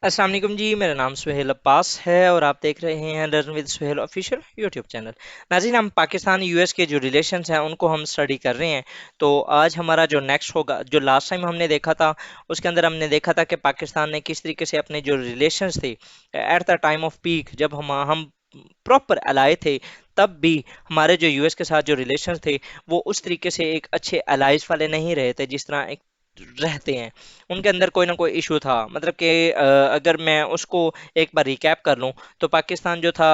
अस्सलाम वालेकुम जी। मेरा नाम सुहेल अब्बास है और आप देख रहे हैं learn with Suhail official YouTube channel. नाज़रीन, हम पाकिस्तान यूएस के जो रिलेशंस हैं उनको हम स्टडी कर रहे हैं। तो आज हमारा जो नेक्स्ट होगा, जो लास्ट टाइम हमने देखा था उसके अंदर हमने देखा था कि पाकिस्तान ने किस तरीके से अपने जो रिलेशंस थे at the time off peak, जब हम प्रॉपर अलाय थे, तब भी हमारे जो यूएस के साथ जो रिलेशंस थे वो उस तरीके से एक अच्छे अलाइज वाले नहीं रहे थे जिस तरह एक रहते हैं। उनके अंदर कोई ना कोई इशू था। मतलब कि अगर मैं उसको एक बार रिकैप कर लूं तो पाकिस्तान जो था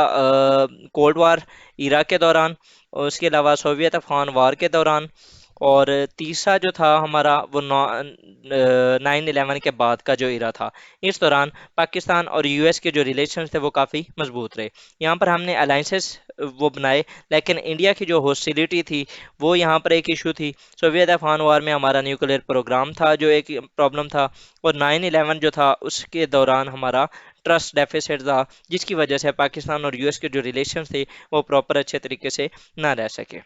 कोल्ड वार इराक के दौरान, और उसके अलावा सोवियत अफगान वार के दौरान, और तीसरा जो था हमारा वो 9/11 के बाद का जो इरा था, इस दौरान पाकिस्तान और यूएस के जो रिलेशन थे वो काफ़ी मजबूत रहे। यहाँ पर हमने अलाइंसेस वो बनाए, लेकिन इंडिया की जो हॉस्टिलिटी थी वो यहाँ पर एक इशू थी। सोवियत अफगान वार में हमारा न्यूक्लियर प्रोग्राम था जो एक प्रॉब्लम था, और 9/11 जो था उसके दौरान हमारा ट्रस्ट डेफिसिट था, जिसकी वजह से पाकिस्तान और यूएस के जो रिलेशन थे वो प्रॉपर अच्छे तरीके से ना रह सके।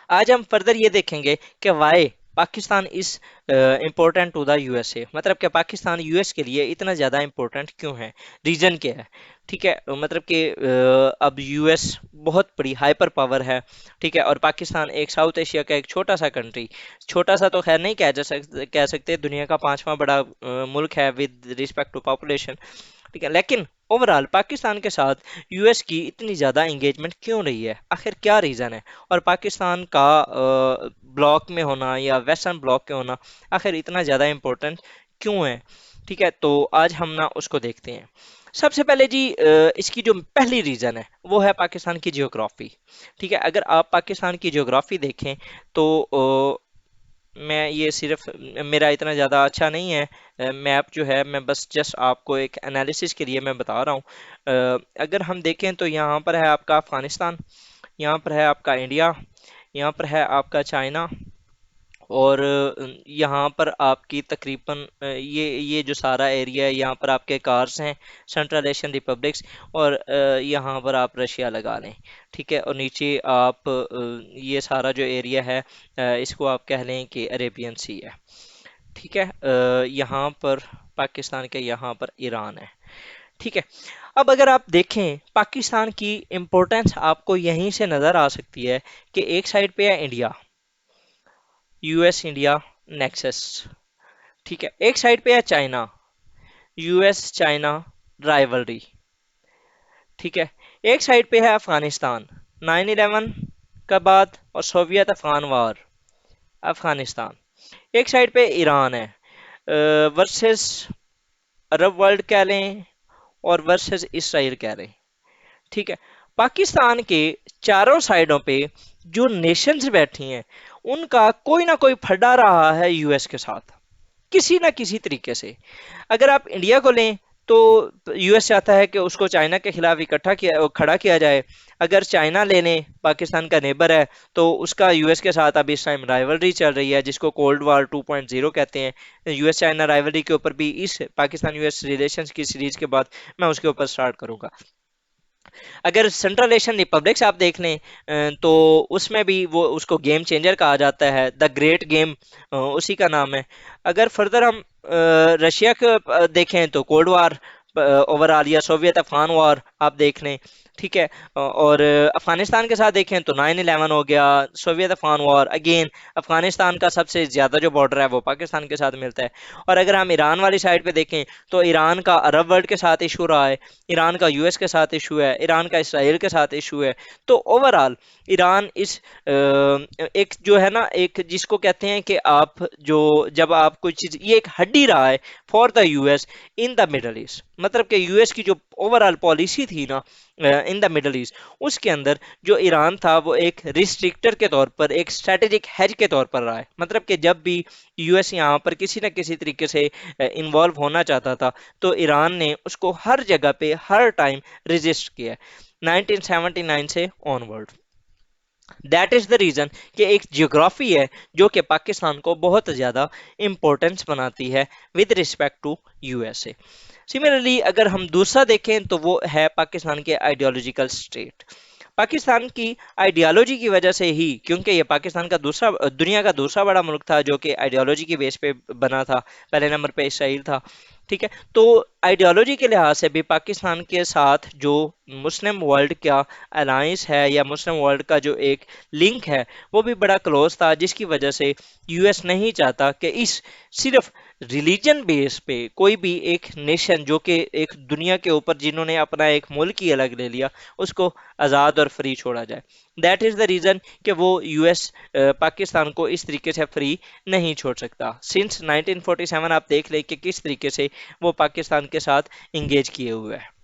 आज हम फर्दर ये देखेंगे कि why Pakistan is important to the USA, मतलब कि पाकिस्तान यूएस के लिए इतना ज़्यादा इम्पोर्टेंट क्यों है, रीजन क्या है। ठीक है, मतलब कि अब यूएस बहुत बड़ी हाइपर पावर है। ठीक है, और पाकिस्तान एक साउथ एशिया का एक छोटा सा कंट्री, छोटा सा तो खैर नहीं कह सकते, दुनिया का पांचवा बड़ा मुल्क है विद रिस्पेक्ट टू पॉपुलेशन। ठीक है, लेकिन ओवरऑल पाकिस्तान के साथ यूएस की इतनी ज़्यादा इंगेजमेंट क्यों रही है, आखिर क्या रीज़न है, और पाकिस्तान का ब्लॉक में होना या वेस्टर्न ब्लॉक के होना आखिर इतना ज़्यादा इम्पोर्टेंट क्यों है। ठीक है, तो आज हम ना उसको देखते हैं। सबसे पहले जी, इसकी जो पहली रीज़न है वो है पाकिस्तान की जियोग्राफी। ठीक है, अगर आप पाकिस्तान की जियोग्राफी देखें तो मैं ये सिर्फ, मेरा इतना ज़्यादा अच्छा नहीं है मैप जो है, मैं बस जस्ट आपको एक एनालिसिस के लिए मैं बता रहा हूँ। अगर हम देखें तो यहाँ पर है आपका अफगानिस्तान, यहाँ पर है आपका इंडिया, यहाँ पर है आपका चाइना, और यहाँ पर आपकी तकरीबन ये जो सारा एरिया है, यहाँ पर आपके कार्स हैं, सेंट्रल एशियन रिपब्लिक्स, और यहाँ पर आप रशिया लगा लें। ठीक है, और नीचे आप ये सारा जो एरिया है, इसको आप कह लें कि अरेबियन सी है। ठीक है, यहाँ पर पाकिस्तान के यहाँ पर ईरान है। ठीक है, अब अगर आप देखें पाकिस्तान की इम्पोर्टेंस आपको यहीं से नज़र आ सकती है कि एक साइड पे है इंडिया, यूएस इंडिया नेक्सस। ठीक है, एक साइड पे है चाइना, यूएस चाइना राइवलरी। ठीक है, एक साइड पे है अफगानिस्तान, 9/11 के बाद और सोवियत अफगान वार, अफगानिस्तान। एक साइड पे ईरान है, वर्सेस अरब वर्ल्ड कह लें और वर्सेस इसराइल कह लें। ठीक है, पाकिस्तान के चारों साइडों पे जो नेशंस बैठी हैं उनका कोई ना कोई फड्डा रहा है यूएस के साथ, किसी ना किसी तरीके से। अगर आप इंडिया को लें तो यूएस चाहता है कि उसको चाइना के खिलाफ इकट्ठा किया, खड़ा किया जाए। अगर चाइना ले लें, पाकिस्तान का नेबर है, तो उसका यूएस के साथ अभी इस टाइम राइवलरी चल रही है जिसको कोल्ड वार 2.0 कहते हैं। यूएस चाइना राइवलरी के ऊपर भी इस पाकिस्तान यूएस रिलेशंस की सीरीज के बाद मैं उसके ऊपर स्टार्ट करूंगा। अगर सेंट्रल एशियन रिपब्लिक्स आप देख लें, तो उसमें भी वो उसको गेम चेंजर कहा जाता है, द ग्रेट गेम उसी का नाम है। अगर फर्दर हम रशिया को देखें तो कोल्ड वार ओवरऑल, या सोवियत अफगान वार आप देख लें। ठीक है, और अफगानिस्तान के साथ देखें तो 9/11 हो गया, सोवियत अफगान वार अगेन, अफगानिस्तान का सबसे ज़्यादा जो बॉर्डर है वो पाकिस्तान के साथ मिलता है। और अगर हम ईरान वाली साइड पे देखें तो ईरान का अरब वर्ल्ड के साथ इशू रहा है, ईरान का यूएस के साथ इशू है, ईरान का इसराइल के साथ इशू है। तो ओवरऑल ईरान इस एक जो है ना, एक जिसको कहते हैं कि आप जो, जब आप कोई चीज, ये एक हड्डी रहा है for the US in the middle east. मतलब कि यूएस की जो ओवरऑल पॉलिसी थी ना इन द मिडल ईस्ट, उसके अंदर जो ईरान था वो एक रिस्ट्रिक्टर के तौर पर, एक स्ट्रेटेजिक हेज के तौर पर रहा है। मतलब कि जब भी यूएस यहाँ पर किसी न किसी तरीके से इन्वॉल्व होना चाहता था तो ईरान ने उसको हर जगह पे हर टाइम रेजिस्ट किया है, 1979 से onward. That is the reason कि एक जियोग्राफी है जो कि पाकिस्तान को बहुत ज़्यादा इम्पोर्टेंस बनाती है with respect to USA. Similarly अगर हम दूसरा देखें तो वो है पाकिस्तान के आइडियोलॉजिकल स्टेट। पाकिस्तान की आइडियोलॉजी की वजह से ही, क्योंकि ये पाकिस्तान का दूसरा, दुनिया का दूसरा बड़ा मुल्क था जो कि आइडियोलॉजी के बेस पे बना था। पहले नंबर पे इसराइल था। ठीक है, तो आइडियोलॉजी के लिहाज से भी पाकिस्तान के साथ जो मुस्लिम वर्ल्ड का अलायंस है या मुस्लिम वर्ल्ड का जो एक लिंक है वो भी बड़ा क्लोज था, जिसकी वजह से यूएस नहीं चाहता कि इस सिर्फ रिलीजन बेस पे कोई भी एक नेशन जो कि एक दुनिया के ऊपर जिन्होंने अपना एक मुल्क ही अलग ले लिया उसको आज़ाद और फ्री छोड़ा जाए। दैट इज़ द रीज़न कि वो यूएस पाकिस्तान को इस तरीके से फ्री नहीं छोड़ सकता। सिंस 1947 आप देख लें कि किस तरीके से वो पाकिस्तान के साथ इंगेज किए हुए है।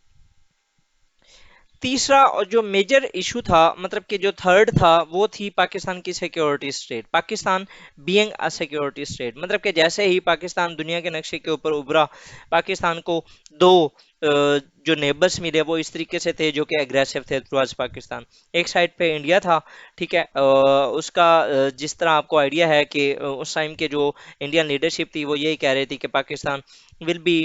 तीसरा और जो मेजर इशू था, मतलब कि जो थर्ड था, वो थी पाकिस्तान की security state. Pakistan being a security state, मतलब कि जैसे ही पाकिस्तान दुनिया के नक्शे के ऊपर उभरा, पाकिस्तान को दो जो नेबर्स मिले वो इस तरीके से थे जो कि एग्रेसिव थे टुवर्ड्स पाकिस्तान। एक साइड पे इंडिया था। ठीक है, उसका जिस तरह आपको आइडिया है कि उस टाइम के जो इंडियन लीडरशिप थी वो यही कह रही थी कि Pakistan will be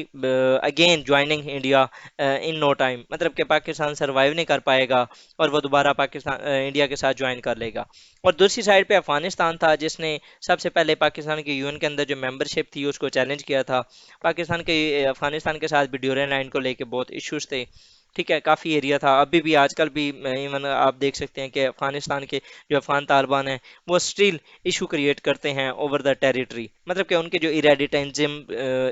again joining India in no time, मतलब कि पाकिस्तान सरवाइव नहीं कर पाएगा और वो दोबारा पाकिस्तान इंडिया के साथ ज्वाइन कर लेगा। और दूसरी साइड पे अफगानिस्तान था जिसने सबसे पहले पाकिस्तान के यूएन के अंदर जो मेंबरशिप थी उसको चैलेंज किया था। पाकिस्तान के अफगानिस्तान के साथ भी ड्यूरेंट लाइन को लेके बहुत इश्यूज थे। ठीक है, काफ़ी एरिया था, अभी भी आजकल भी इवन आप देख सकते हैं कि अफगानिस्तान के जो अफगान तालिबान हैं वो स्टिल इशू क्रिएट करते हैं ओवर द टेरिटरी, मतलब कि उनके जो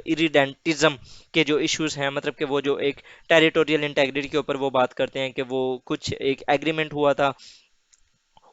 इरिडेंटिज्म के जो इश्यूज हैं, मतलब कि वो जो एक टेरिटोरियल इंटेग्रिटी के ऊपर वो बात करते हैं कि वो कुछ एक एग्रीमेंट हुआ था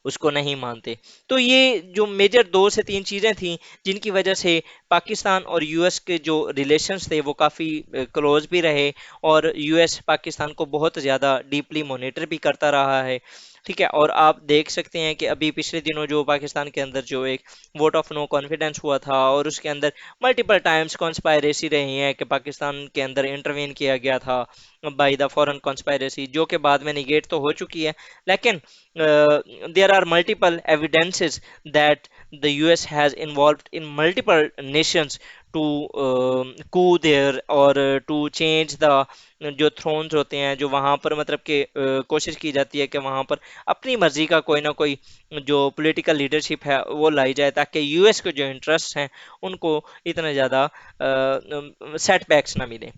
उसको नहीं मानते। तो ये जो मेजर दो से तीन चीज़ें थी जिनकी वजह से पाकिस्तान और यूएस के जो रिलेशंस थे वो काफ़ी क्लोज भी रहे और यूएस पाकिस्तान को बहुत ज़्यादा डीपली मॉनिटर भी करता रहा है। ठीक है, और आप देख सकते हैं कि अभी पिछले दिनों जो पाकिस्तान के अंदर जो एक वोट ऑफ नो कॉन्फिडेंस हुआ था और उसके अंदर मल्टीपल टाइम्स कॉन्स्पायरेसी रही है कि पाकिस्तान के अंदर इंटरवीन किया गया था बाय द फॉरेन कॉन्स्पायरेसी, जो कि बाद में निगेट तो हो चुकी है, लेकिन there are multiple evidences that the US has involved in multiple nations to coup there और to change the जो थ्रोन्स होते हैं जो वहाँ पर, मतलब कि कोशिश की जाती है कि वहाँ पर अपनी मर्जी का कोई ना कोई जो पॉलिटिकल लीडरशिप है वो लाई जाए ताकि यूएस के जो इंटरेस्ट हैं उनको इतना ज़्यादा सेटबैक्स ना मिले।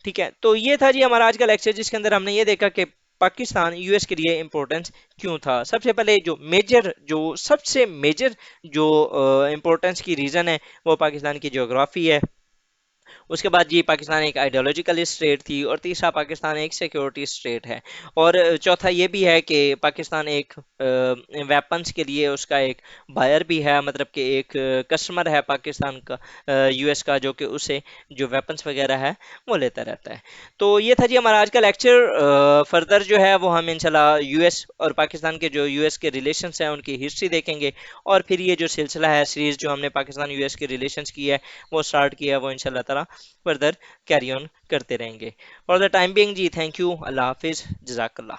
ठीक है, तो ये था जी हमारा आज का लेक्चर जिसके अंदर हमने ये देखा कि पाकिस्तान यूएस के लिए इम्पोर्टेंस क्यों था। सबसे पहले जो सबसे मेजर जो इम्पोर्टेंस की रीज़न है वो पाकिस्तान की ज्योग्राफी है। उसके बाद ये पाकिस्तान एक आइडियोलॉजिकल स्टेट थी और तीसरा पाकिस्तान एक सिक्योरिटी स्टेट है और चौथा ये भी है कि पाकिस्तान एक वेपन्स के लिए उसका एक बायर भी है, मतलब कि एक कस्टमर है पाकिस्तान का यूएस का जो कि उसे जो वेपन्स वगैरह है वो लेता रहता है। तो ये था जी हमारा आज का लेक्चर। फर्दर जो है वो हम इंशाल्लाह यूएस और पाकिस्तान के जो यूएस के रिलेशंस हैं उनकी हिस्ट्री देखेंगे और फिर ये जो सिलसिला है सीरीज जो हमने पाकिस्तान यूएस के रिलेशंस की है वो स्टार्ट किया है वो इंशाल्लाह ताला फर्दर कैरी ऑन करते रहेंगे। फॉर द टाइम बिंग जी थैंक यू, अल्लाह हाफिज, जजाकल्ला।